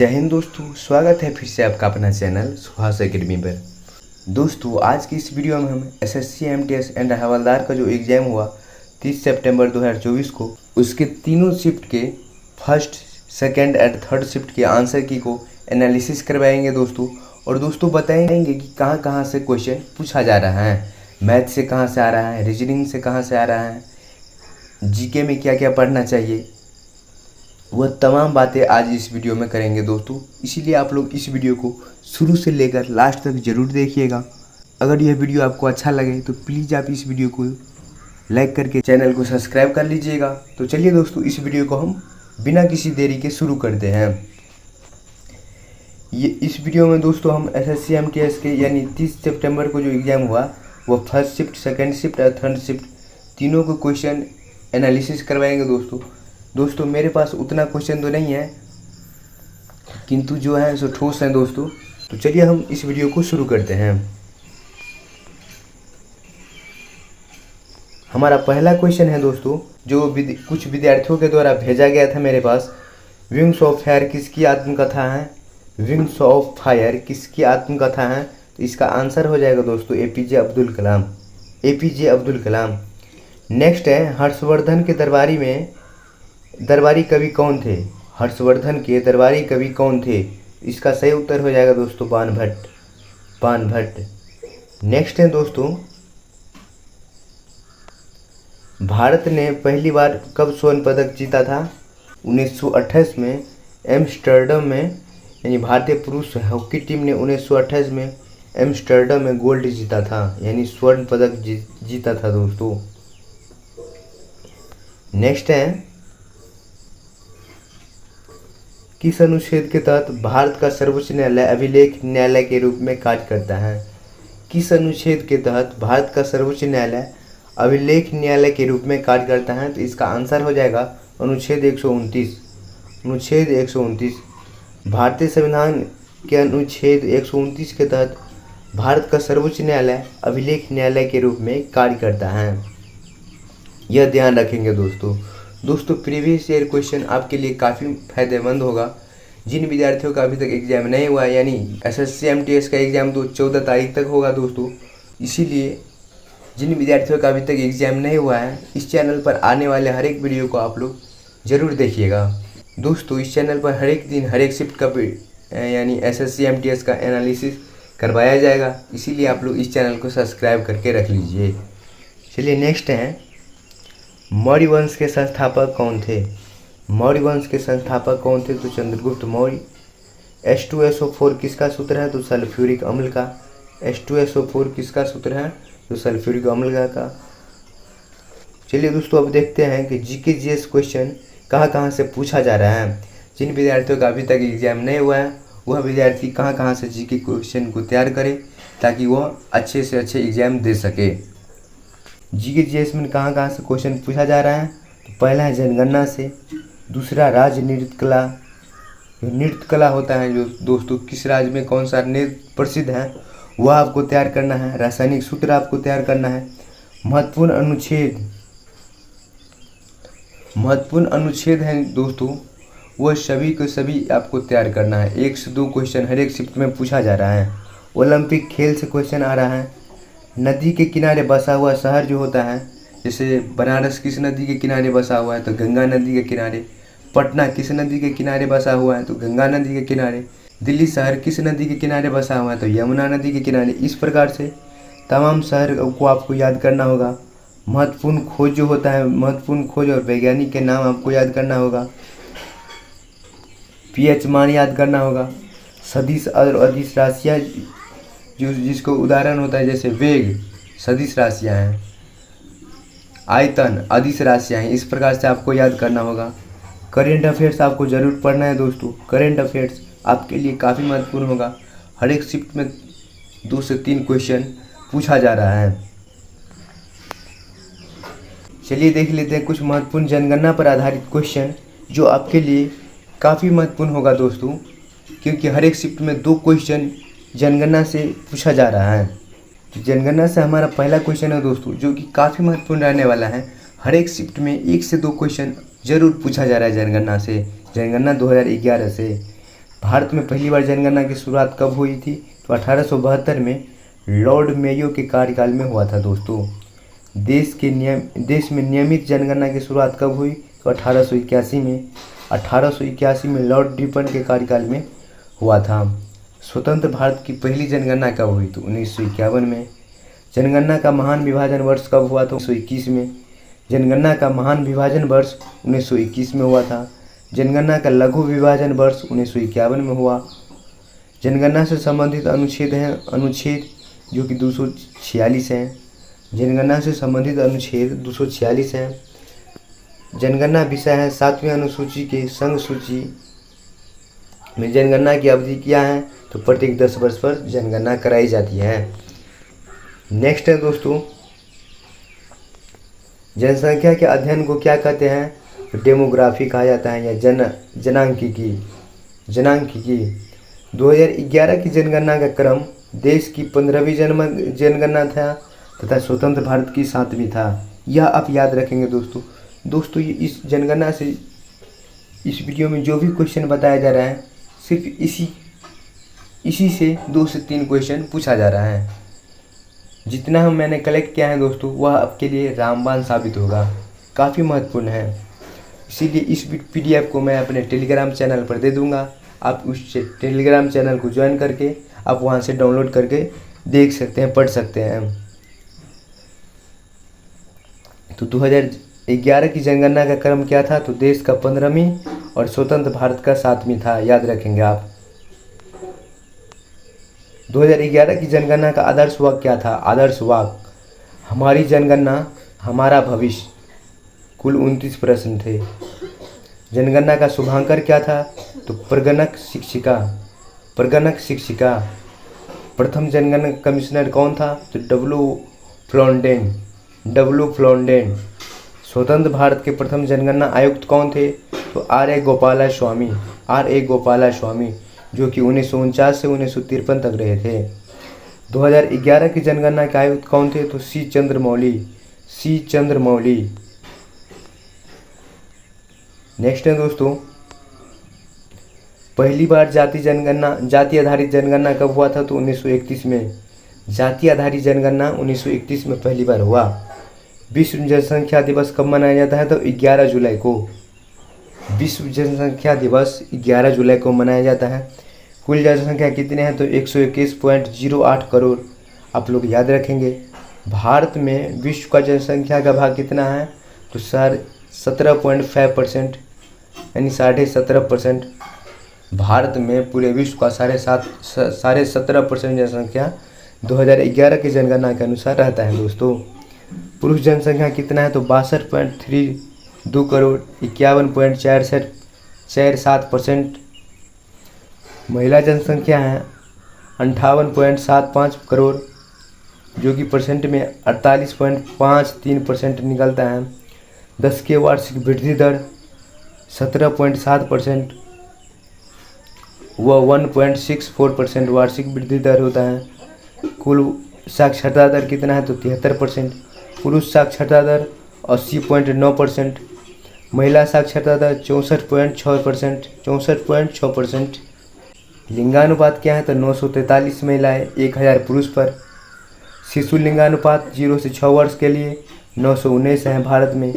जय हिंद दोस्तों, स्वागत है फिर से आपका अपना चैनल सुहास एकेडमी पर। दोस्तों आज की इस वीडियो में हम एसएससी एमटीएस एंड हवलदार का जो एग्ज़ाम हुआ 30 सितंबर 2024 को, उसके तीनों शिफ्ट के first, second and third shift के आंसर की को एनालिसिस करवाएंगे दोस्तों। और दोस्तों बताएंगे कि कहाँ कहाँ से क्वेश्चन पूछा जा रहा है, मैथ से कहाँ से आ रहा है, रीजनिंग से कहाँ से आ रहा है, जीके में क्या क्या पढ़ना चाहिए, वह तमाम बातें आज इस वीडियो में करेंगे दोस्तों। इसीलिए आप लोग इस वीडियो को शुरू से लेकर लास्ट तक ज़रूर देखिएगा। अगर यह वीडियो आपको अच्छा लगे तो प्लीज़ आप इस वीडियो को लाइक करके चैनल को सब्सक्राइब कर लीजिएगा। तो चलिए दोस्तों, इस वीडियो को हम बिना किसी देरी के शुरू करते हैं। ये इस वीडियो में दोस्तों हम एसएससी एमटीएस के यानी 30 सितंबर को जो एग्ज़ाम हुआ वो फर्स्ट शिफ्ट, सेकेंड शिफ्ट और थर्ड शिफ्ट तीनों को क्वेश्चन एनालिसिस करवाएंगे दोस्तों। मेरे पास उतना क्वेश्चन तो नहीं है, किंतु जो है सो ठोस हैं दोस्तों। तो चलिए हम इस वीडियो को शुरू करते हैं। हमारा पहला क्वेश्चन है दोस्तों, जो कुछ विद्यार्थियों के द्वारा भेजा गया था मेरे पास। विंग्स ऑफ फायर किसकी आत्मकथा है? विंग्स ऑफ फायर किसकी आत्मकथा है? तो इसका आंसर हो जाएगा दोस्तों एपीजे अब्दुल कलाम। नेक्स्ट है, हर्षवर्धन के दरबारी कवि कौन थे? हर्षवर्धन के दरबारी कवि कौन थे? इसका सही उत्तर हो जाएगा दोस्तों बाणभट्ट। नेक्स्ट है दोस्तों, भारत ने पहली बार कब स्वर्ण पदक जीता था? 1928 में एम्स्टर्डम में, यानी भारतीय पुरुष हॉकी टीम ने 1928 में एम्स्टर्डम में गोल्ड जीता था, यानी स्वर्ण पदक जीता था दोस्तों। नेक्स्ट है, किस अनुच्छेद के तहत भारत का सर्वोच्च न्यायालय अभिलेख न्यायालय के रूप में कार्य करता है? किस अनुच्छेद के तहत भारत का सर्वोच्च न्यायालय अभिलेख न्यायालय के रूप में कार्य करता है? तो इसका आंसर हो जाएगा अनुच्छेद 129। भारतीय संविधान के अनुच्छेद 129 के तहत भारत का सर्वोच्च न्यायालय अभिलेख न्यायालय के रूप में कार्य करता है, यह ध्यान रखेंगे दोस्तों। प्रीवियस ईयर क्वेश्चन आपके लिए काफ़ी फायदेमंद होगा। जिन विद्यार्थियों का अभी तक एग्ज़ाम नहीं हुआ, यानी एसएससी एमटीएस का एग्ज़ाम तो 14 तारीख तक होगा दोस्तों। इसीलिए जिन विद्यार्थियों का अभी तक एग्ज़ाम नहीं हुआ है, इस चैनल पर आने वाले हर एक वीडियो को आप लोग ज़रूर देखिएगा दोस्तों। इस चैनल पर हर एक दिन हर एक शिफ्ट का यानी एसएससी एमटीएस का एनालिसिस करवाया जाएगा, इसीलिए आप लोग इस चैनल को सब्सक्राइब करके रख लीजिए। चलिए नेक्स्ट है, मौर्य वंश के संस्थापक कौन थे? तो चंद्रगुप्त मौर्य। H2SO4 किसका सूत्र है? तो सल्फ्यूरिक अम्ल का। H2SO4 किसका सूत्र है? तो सल्फ्यूरिक अम्ल का। चलिए दोस्तों, अब देखते हैं कि जीके जीएस क्वेश्चन कहाँ से पूछा जा रहा है। जिन विद्यार्थियों का अभी तक एग्जाम नहीं हुआ है, वह विद्यार्थी कहाँ से जीके क्वेश्चन को तैयार करे ताकि वह अच्छे से अच्छे एग्जाम दे सके। जीके जीएस में कहाँ से क्वेश्चन पूछा जा रहा है? तो पहला है जनगणना से, दूसरा राज्य नृत्य कला होता है जो दोस्तों किस राज्य में कौन सा नृत्य प्रसिद्ध है वह आपको तैयार करना है। रासायनिक सूत्र आपको तैयार करना है। महत्वपूर्ण अनुच्छेद हैं दोस्तों, वह सभी को सभी आपको तैयार करना है। 1 से 2 क्वेश्चन हर एक शिफ्ट में पूछा जा रहा है। ओलंपिक खेल से क्वेश्चन आ रहा है। नदी के किनारे बसा हुआ शहर जो होता है, जैसे बनारस किस नदी के किनारे बसा हुआ है? तो गंगा नदी के किनारे। पटना किस नदी के किनारे बसा हुआ है? तो गंगा नदी के किनारे। दिल्ली शहर किस नदी के किनारे बसा हुआ है? तो यमुना नदी के किनारे। इस प्रकार से तमाम शहर को आपको याद करना होगा। महत्वपूर्ण खोज जो होता है, महत्वपूर्ण खोज और वैज्ञानिक के नाम आपको याद करना होगा। पीएच मान याद करना होगा। सदिश और अदिश राशियाँ जिसको उदाहरण होता है, जैसे वेग सदिश राशियाँ हैं, आयतन अदिश राशियाँ हैं। इस प्रकार से आपको याद करना होगा। करेंट अफेयर्स आपको ज़रूर पढ़ना है दोस्तों। करेंट अफेयर्स आपके लिए काफ़ी महत्वपूर्ण होगा। हर एक शिफ्ट में 2 से 3 क्वेश्चन पूछा जा रहा है। चलिए देख लेते हैं कुछ महत्वपूर्ण जनगणना पर आधारित क्वेश्चन जो आपके लिए काफ़ी महत्वपूर्ण होगा दोस्तों, क्योंकि हर एक शिफ्ट में 2 क्वेश्चन जनगणना से पूछा जा रहा है। तो जनगणना से हमारा पहला क्वेश्चन है दोस्तों, जो कि काफ़ी महत्वपूर्ण रहने वाला है। हर एक शिफ्ट में 1 से 2 क्वेश्चन जरूर पूछा जा रहा है जनगणना से, जनगणना 2011 से। भारत में पहली बार जनगणना की शुरुआत कब हुई थी? तो 1872 में लॉर्ड मेयो के कार्यकाल में हुआ था दोस्तों। देश में नियमित जनगणना की शुरुआत कब हुई? तो 1881 में। 1881 में लॉर्ड रिपन के कार्यकाल में हुआ था। स्वतंत्र भारत की पहली जनगणना कब हुई? तो 1951 में। जनगणना का महान विभाजन वर्ष कब हुआ? तो 1921 में। जनगणना का महान विभाजन वर्ष 1921 में हुआ था। जनगणना का लघु विभाजन वर्ष 1951 में हुआ। जनगणना से संबंधित अनुच्छेद हैं अनुच्छेद जो कि 246 हैं। जनगणना से संबंधित अनुच्छेद 246 हैं। जनगणना विषय है 7वीं अनुसूची के संघ सूची में जनगणना की अवधि क्या है? तो प्रत्येक 10 वर्ष पर जनगणना कराई जाती है। नेक्स्ट है दोस्तों, जनसंख्या के अध्ययन को क्या कहते हैं? तो डेमोग्राफी कहा जाता है या जनांकिकी। 2011 की जनगणना का क्रम देश की 15वीं जनगणना था तथा स्वतंत्र भारत की 7वीं था। यह आप याद रखेंगे दोस्तों। ये इस जनगणना से इस वीडियो में जो भी क्वेश्चन बताया जा रहा है सिर्फ इसी से 2 से 3 क्वेश्चन पूछा जा रहा है। जितना मैंने कलेक्ट किया है दोस्तों वह आपके लिए रामबाण साबित होगा, काफ़ी महत्वपूर्ण है। इसीलिए इस PDF को मैं अपने टेलीग्राम चैनल पर दे दूंगा। आप उस टेलीग्राम चैनल को ज्वाइन करके आप वहां से डाउनलोड करके देख सकते हैं, पढ़ सकते हैं। तो 2011 की जनगणना का क्रम क्या था? तो देश का 15वीं और स्वतंत्र भारत का 7वीं था, याद रखेंगे आप। 2011 की जनगणना का आदर्श वाक्य क्या था? आदर्श वाक्य, हमारी जनगणना हमारा भविष्य। कुल 29 प्रश्न थे। जनगणना का शुभांकर क्या था? तो प्रगणक शिक्षिका। प्रथम जनगणना कमिश्नर कौन था? तो डब्ल्यू फ्लोंडेन। स्वतंत्र भारत के प्रथम जनगणना आयुक्त कौन थे? तो आर ए गोपाला स्वामी, जो कि 1949 से 1953 तक रहे थे। 2011 की जनगणना के आयुक्त कौन थे? तो सी चंद्रमौली। नेक्स्ट है दोस्तों, पहली बार जाति आधारित जनगणना कब हुआ था? तो 1931 में। जाति आधारित जनगणना 1931 में पहली बार हुआ। विश्व जनसंख्या दिवस कब मनाया जाता है? तो 11 जुलाई को। विश्व जनसंख्या दिवस 11 जुलाई को मनाया जाता है। कुल जनसंख्या कितने हैं? तो 121.08 करोड़। आप लोग याद रखेंगे। भारत में विश्व का जनसंख्या का भाग कितना है? तो 17.5%, यानी 17.5%। भारत में पूरे विश्व का 17.5% जनसंख्या 2011 की जनगणना के अनुसार रहता है दोस्तों। पुरुष जनसंख्या कितना है? तो 62.32 करोड़, 51.47%। महिला जनसंख्या है 58.75 करोड़, जो कि परसेंट में 48.53% निकलता है। 10 के वार्षिक वृद्धि दर 17.7% व 1.64% वार्षिक वृद्धि दर होता है। कुल साक्षरता दर कितना है? तो 73%। पुरुष साक्षरता दर 80.9%। महिला साक्षरता दर 64.6%। लिंगानुपात क्या है? तो 943 महिलाएं 1000 पुरुष पर। शिशु लिंगानुपात 0 से 6 वर्ष के लिए 919 है भारत में।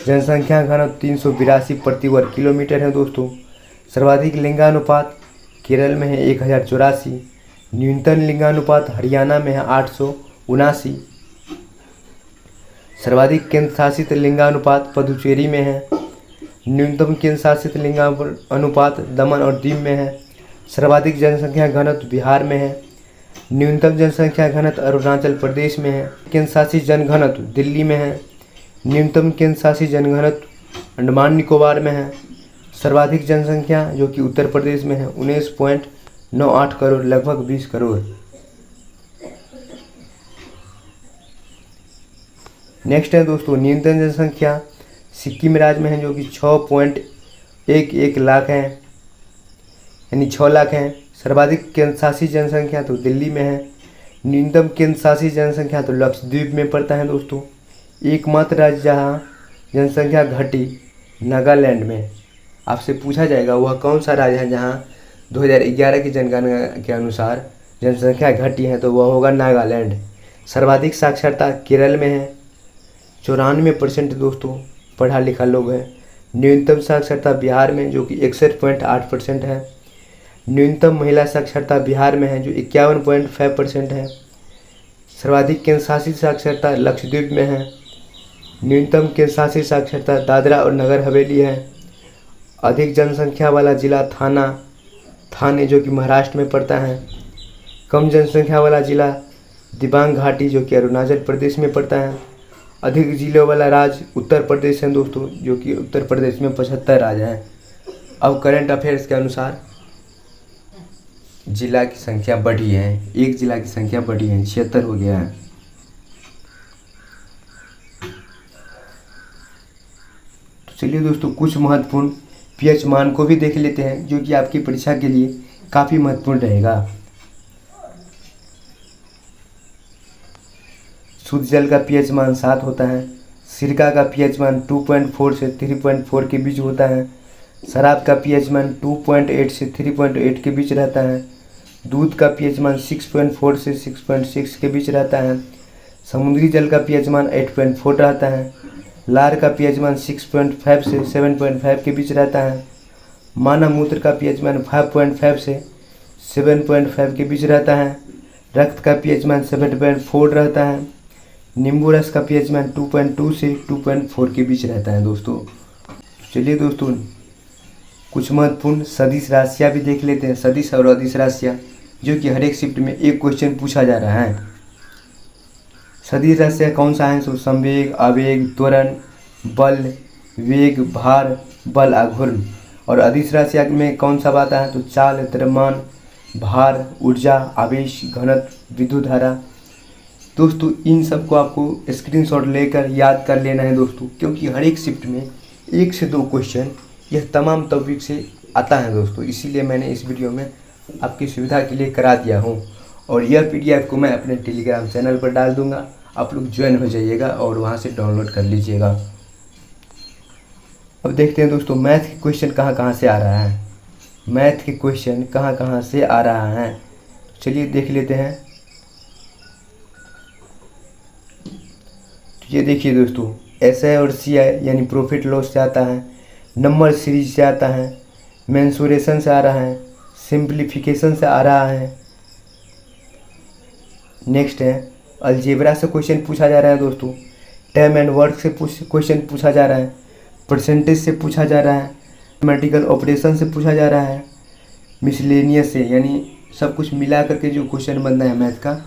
जनसंख्या घनत्व 382 प्रति वर्ग किलोमीटर है दोस्तों। सर्वाधिक लिंगानुपात केरल में है 1084। न्यूनतम लिंगानुपात हरियाणा में है 879। सर्वाधिक केंद्र शासित लिंगानुपात पुदुचेरी में है। न्यूनतम केंद्र शासित लिंगानुपात दमन और दीव में है। सर्वाधिक जनसंख्या घनत्व बिहार में है। न्यूनतम जनसंख्या घनत्व अरुणाचल प्रदेश में है। केंद्र शासित जनघनत्व दिल्ली में है। न्यूनतम केंद्र शासित जनघनत्व अंडमान निकोबार में है। सर्वाधिक जनसंख्या जो कि उत्तर प्रदेश में है 19.98 करोड़, लगभग 20 करोड़। नेक्स्ट है दोस्तों, न्यूनतम जनसंख्या सिक्किम राज्य में है जो कि 6.11 लाख है, यानी 6 लाख है। सर्वाधिक केंद्र शासित जनसंख्या तो दिल्ली में है। न्यूनतम केंद्र शासित जनसंख्या तो लक्षद्वीप में पड़ता है दोस्तों। एकमात्र राज्य जहाँ जनसंख्या घटी नागालैंड में। आपसे पूछा जाएगा वह कौन सा राज्य है जहाँ 2011 की जनगणना के अनुसार जनसंख्या घटी है तो वह होगा नागालैंड। सर्वाधिक साक्षरता केरल में है, 94% दोस्तों पढ़ा लिखा लोग हैं। न्यूनतम साक्षरता बिहार में जो कि 61.8% है। न्यूनतम महिला साक्षरता बिहार में है जो 51.5% है। सर्वाधिक केंद्र शासित साक्षरता लक्षद्वीप में है। न्यूनतम केंद्र शासित साक्षरता दादरा और नगर हवेली है। अधिक जनसंख्या वाला जिला थाने जो कि महाराष्ट्र में पड़ता है। कम जनसंख्या वाला जिला दिबांग घाटी जो कि अरुणाचल प्रदेश में पड़ता है। अधिक जिलों वाला राज्य उत्तर प्रदेश है दोस्तों, जो कि उत्तर प्रदेश में 75 राज्य हैं। अब करंट अफेयर्स के अनुसार जिला की संख्या बढ़ी है, एक जिला की संख्या बढ़ी है, 76 हो गया है। तो चलिए दोस्तों कुछ महत्वपूर्ण पीएच मान को भी देख लेते हैं जो कि आपकी परीक्षा के लिए काफ़ी महत्वपूर्ण रहेगा। शुद्ध जल का पीएच मान 7 होता है। सिरका का पीएच मान 2.4 से 3.4 के बीच होता है। शराब का पीएच मान 2.8 से 3.8 के बीच रहता है। दूध का पीएच मान 6.4 से 6.6 के बीच रहता है। समुद्री जल का पीएच मान 8.4 रहता है। लार का पीएच मान 6.5 से 7.5 के बीच रहता है। मानव मूत्र का पीएच मान 5.5 से 7.5 के बीच रहता है। रक्त का पीएच मान 7.4 रहता है। नींबू रस का पीएच मान 2.2 से 2.4 के बीच रहता है दोस्तों। चलिए दोस्तों कुछ महत्वपूर्ण सदिश राशियाँ भी देख लेते हैं। सदिश और अदिश राशियाँ जो कि हर एक शिफ्ट में एक क्वेश्चन पूछा जा रहा है। सदिश राशियाँ कौन सा है? तो संवेग, आवेग, त्वरण, बल, वेग, भार, बल, आघूर्ण। और अदिश राशियाँ में कौन सा आता है? तो चाल, द्रव्यमान, भार, ऊर्जा, आवेश, घनत्व, विद्युत धारा। दोस्तों इन सब को आपको स्क्रीनशॉट लेकर याद कर लेना है दोस्तों, क्योंकि हर एक शिफ्ट में 1 से 2 क्वेश्चन यह तमाम टॉपिक से आता है दोस्तों। इसीलिए मैंने इस वीडियो में आपकी सुविधा के लिए करा दिया हूँ। और यह PDF को मैं अपने टेलीग्राम चैनल पर डाल दूँगा, आप लोग ज्वाइन हो जाइएगा और वहाँ से डाउनलोड कर लीजिएगा। अब देखते हैं दोस्तों मैथ के क्वेश्चन कहाँ कहाँ से आ रहा है। मैथ के क्वेश्चन कहाँ कहाँ से आ रहा है चलिए देख लेते हैं। तो ये देखिए दोस्तों SI और CI यानी प्रॉफिट लॉस से आता है, नंबर सीरीज से आता है, मेंसुरेशन से आ रहा है, सिंप्लीफिकेशन से आ रहा है। नेक्स्ट है अलजेब्रा से क्वेश्चन पूछा जा रहा है दोस्तों। टाइम एंड वर्क से क्वेश्चन पूछा जा रहा है। परसेंटेज से पूछा जा रहा है। मैथमेटिकल ऑपरेशन से पूछा जा रहा है। मिसलेनियस से यानी सब कुछ मिला करके जो क्वेश्चन बनना है मैथ का,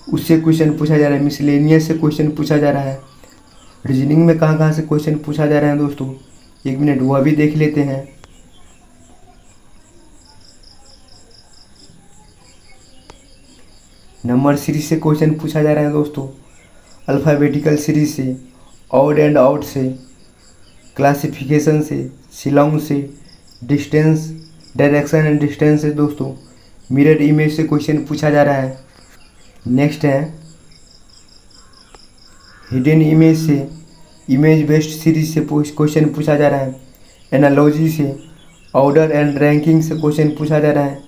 उससे क्वेश्चन पूछा जा रहा है। मिसलेनियस से क्वेश्चन पूछा जा रहा है। रीजनिंग में कहाँ कहाँ से क्वेश्चन पूछा जा रहा है दोस्तों, 1 मिनट वह भी देख लेते हैं। नंबर सीरीज से क्वेश्चन पूछा जा रहा है दोस्तों। अल्फ़ाबेटिकल सीरीज से, ऑड एंड आउट से, क्लासिफिकेशन से, शिलोंग से, डिस्टेंस, डायरेक्शन एंड डिस्टेंस से दोस्तों। मिरर इमेज से क्वेश्चन पूछा जा रहा है। नेक्स्ट है हिडन इमेज से, इमेज बेस्ड सीरीज से क्वेश्चन पूछा जा रहा है। एनालॉजी से, ऑर्डर एंड रैंकिंग से क्वेश्चन पूछा जा रहा है।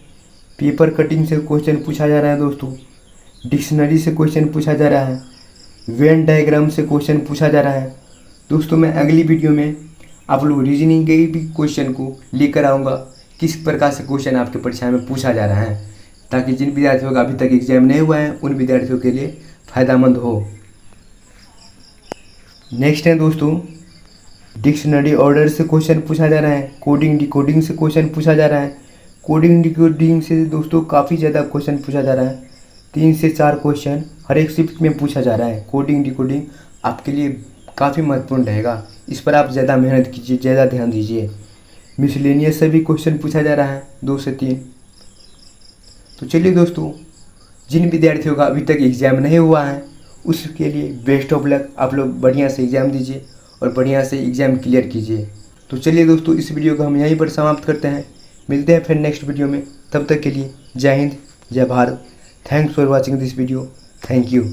पेपर कटिंग से क्वेश्चन पूछा जा रहा है दोस्तों। डिक्शनरी से क्वेश्चन पूछा जा रहा है। वेन डायग्राम से क्वेश्चन पूछा जा रहा है दोस्तों। मैं अगली वीडियो में आप लोग रीजनिंग के भी क्वेश्चन को लेकर आऊँगा, किस प्रकार से क्वेश्चन आपके परीक्षा में पूछा जा रहा है, ताकि जिन विद्यार्थियों का अभी तक एग्जाम नहीं हुआ है उन विद्यार्थियों के लिए फ़ायदेमंद हो। नेक्स्ट है दोस्तों डिक्शनरी ऑर्डर से क्वेश्चन पूछा जा रहा है। कोडिंग डिकोडिंग से क्वेश्चन पूछा जा रहा है। कोडिंग डिकोडिंग से दोस्तों काफ़ी ज़्यादा क्वेश्चन पूछा जा रहा है। 3 से 4 क्वेश्चन हर एक शिफ्ट में पूछा जा रहा है। कोडिंग डिकोडिंग आपके लिए काफ़ी महत्वपूर्ण रहेगा, इस पर आप ज़्यादा मेहनत कीजिए, ज़्यादा ध्यान दीजिए। मिसलेनियस से भी क्वेश्चन पूछा जा रहा है 2 से 3। तो चलिए दोस्तों जिन विद्यार्थियों का अभी तक एग्ज़ाम नहीं हुआ है उसके लिए बेस्ट ऑफ लक। आप लोग बढ़िया से एग्ज़ाम दीजिए और बढ़िया से एग्ज़ाम क्लियर कीजिए। तो चलिए दोस्तों इस वीडियो को हम यहीं पर समाप्त करते हैं। मिलते हैं फिर नेक्स्ट वीडियो में, तब तक के लिए जय हिंद, जय Bharat. Thanks for watching this video. Thank you.